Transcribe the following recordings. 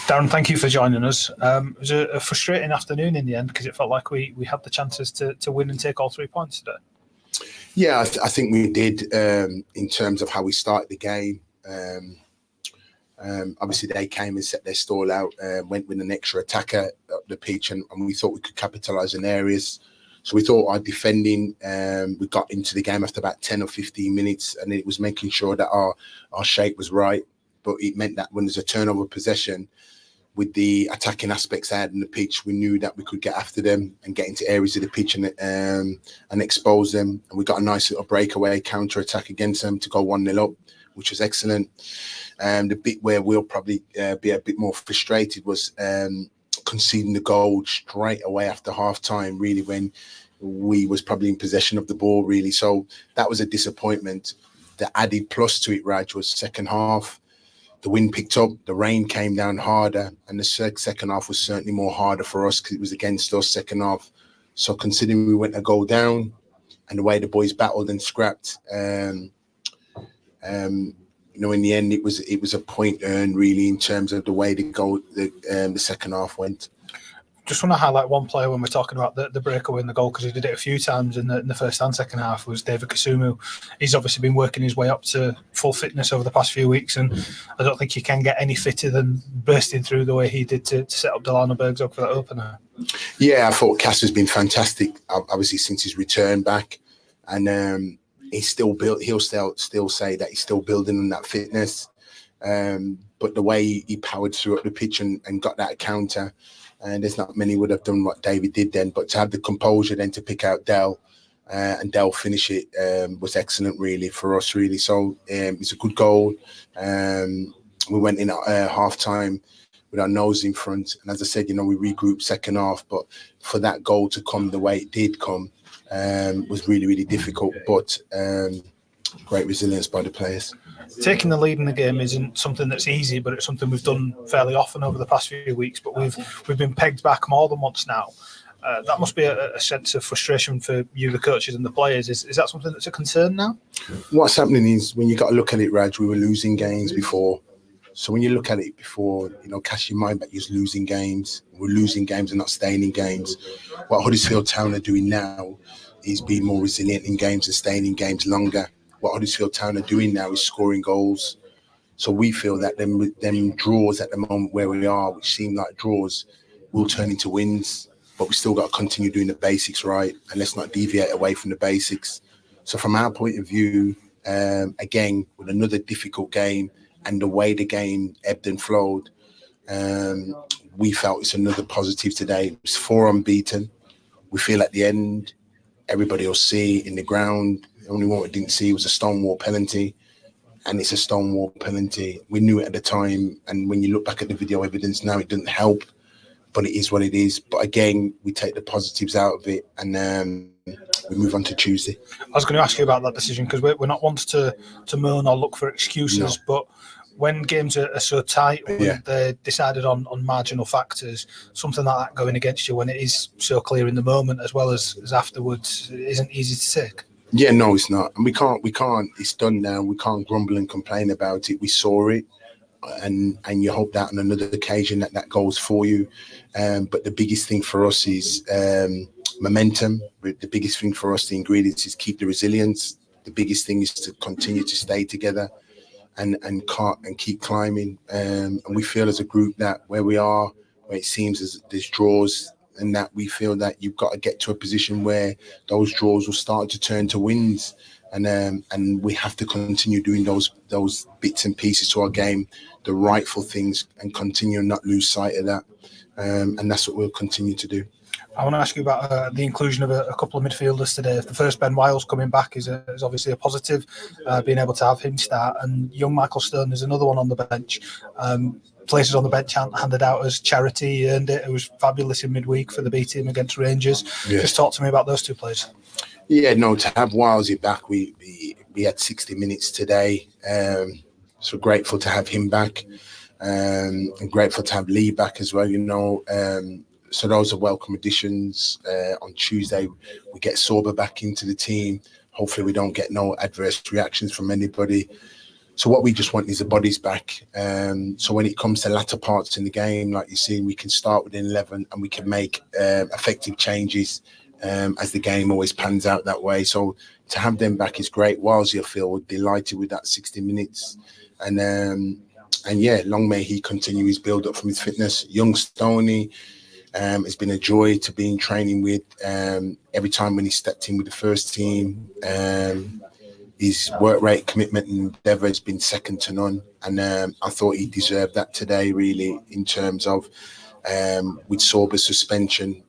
Darren, thank you for joining us. It was a frustrating afternoon in the end because it felt like we had the chances to win and take all 3 points today. Yeah, I think we did in terms of how we started the game. Obviously, they came and set their stall out, went with an extra attacker up the pitch, and we thought we could capitalise in areas. So we thought our defending, we got into the game after about 10 or 15 minutes, and it was making sure that our shape was right. But it meant that when there's a turnover possession, with the attacking aspects out in the pitch, we knew that we could get after them and get into areas of the pitch and expose them. And we got a nice little breakaway counter attack against them to go 1-0 up, which was excellent. The bit where we'll probably be a bit more frustrated was conceding the goal straight away after half time, really, when we was probably in possession of the ball, really. So that was a disappointment. The added plus to it, Raj, was second half. The wind picked up, the rain came down harder, and the second half was certainly more harder for us because it was against us second half. So considering we went a goal down and the way the boys battled and scrapped, in the end it was a point earned really in terms of the way the second half went. Just want to highlight one player when we're talking about the breakaway in the goal, because he did it a few times in the first and second half, was David Kasumu. He's obviously been working his way up to full fitness over the past few weeks, and I don't think you can get any fitter than bursting through the way he did to set up Delano Bergzog for that opener. Yeah, I thought Cass has been fantastic, obviously since his return back, and he's still built. He'll still say that he's still building on that fitness, but the way he powered through up the pitch and got that counter. And there's not many would have done what David did then, but to have the composure then to pick out Dell and Dell finish it was excellent, really, for us, really. So it's a good goal. We went in at half time with our nose in front, and as I said, we regrouped second half. But for that goal to come the way it did come was really, really difficult. But great resilience by the players. Taking the lead in the game isn't something that's easy, but it's something we've done fairly often over the past few weeks. But we've been pegged back more than once now. That must be a sense of frustration for you, the coaches, and the players. Is that something that's a concern now? What's happening is, when you got to look at it, Raj, we were losing games before. So when you look at it before, cast your mind back, you're losing games. We're losing games and not staying in games. What Huddersfield Town are doing now is being more resilient in games and staying in games longer. What Huddersfield Town are doing now is scoring goals. So we feel that them draws at the moment where we are, which seem like draws, will turn into wins. But we still got to continue doing the basics right, and let's not deviate away from the basics. So from our point of view, again, with another difficult game and the way the game ebbed and flowed, we felt it's another positive today. It was 4 unbeaten. We feel at the end, everybody will see in the ground. The only one we didn't see was a Stonewall penalty, and it's a Stonewall penalty. We knew it at the time, and when you look back at the video evidence now, it doesn't help, but it is what it is. But again, we take the positives out of it, and we move on to Tuesday. I was going to ask you about that decision, because we're not ones to moan or look for excuses, but when games are so tight, when they're decided on marginal factors, something like that going against you when it is so clear in the moment as well as afterwards, it isn't easy to take. Yeah, no, it's not. And we can't, it's done now. We can't grumble and complain about it. We saw it, and you hope that on another occasion that goes for you. But the biggest thing for us is momentum. The biggest thing for us, the ingredients, is keep the resilience. The biggest thing is to continue to stay together and keep climbing. And we feel as a group that where we are, where it seems as there's draws, and that we feel that you've got to get to a position where those draws will start to turn to wins, and we have to continue doing those bits and pieces to our game, the rightful things, and continue and not lose sight of that, and that's what we'll continue to do. I want to ask you about the inclusion of a couple of midfielders today. The first, Ben Wiles, coming back is obviously a positive, being able to have him start, and young Michael Stone is another one on the bench. Places on the bench handed out as charity. He earned it. It was fabulous in midweek for the B team against Rangers. Yeah. Just talk to me about those two players. Yeah, no, to have Wilesy back, we had 60 minutes today. So grateful to have him back, and grateful to have Lee back as well. So those are welcome additions. On Tuesday, we get Sorba back into the team. Hopefully we don't get no adverse reactions from anybody. So what we just want is the bodies back. So when it comes to latter parts in the game, like you're seeing, we can start with an 11 and we can make effective changes as the game always pans out that way. So to have them back is great. Walsey, I feel delighted with that 60 minutes. And yeah, long may he continue his build up from his fitness. Young Stoney, it's been a joy to be in training with. Every time when he stepped in with the first team, his work rate, commitment and endeavour has been second to none. And I thought he deserved that today, really, in terms of with Sorba's suspension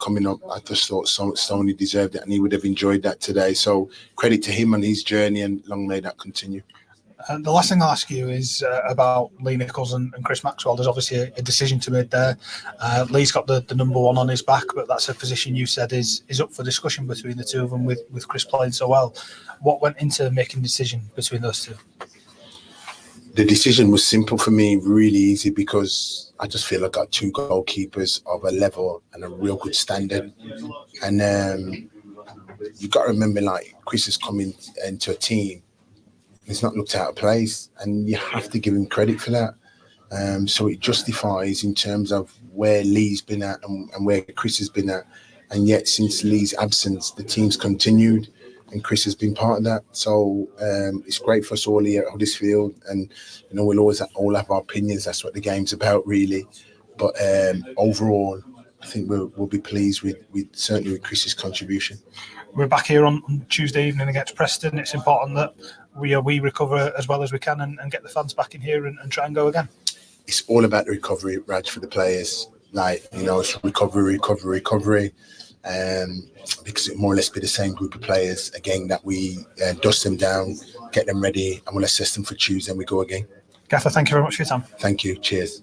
coming up. I just thought Stoney deserved it and he would have enjoyed that today. So credit to him on his journey and long may that continue. The last thing I'll ask you is about Lee Nichols and Chris Maxwell. There's obviously a decision to make there. Lee's got the number one on his back, but that's a position you said is up for discussion between the two of them with Chris playing so well. What went into making the decision between those two? The decision was simple for me, really easy, because I just feel I got two goalkeepers of a level and a real good standard. And you've got to remember, like, Chris is coming into a team. He's not looked out of place, and you have to give him credit for that. So it justifies in terms of where Lee's been at and where Chris has been at. And yet, since Lee's absence, the team's continued, and Chris has been part of that. So it's great for us all here at Huddersfield. And, you know, we'll always all have our opinions. That's what the game's about, really. But overall, I think we'll be pleased with certainly with Chris's contribution. We're back here on Tuesday evening against Preston. It's important that we recover as well as we can and get the fans back in here and try and go again. It's all about the recovery, Raj, for the players. Like, you know, it's recovery. Because it more or less be the same group of players again that we dust them down, get them ready, and we'll assess them for Tuesday and we go again. Gaffer, thank you very much for your time. Thank you. Cheers.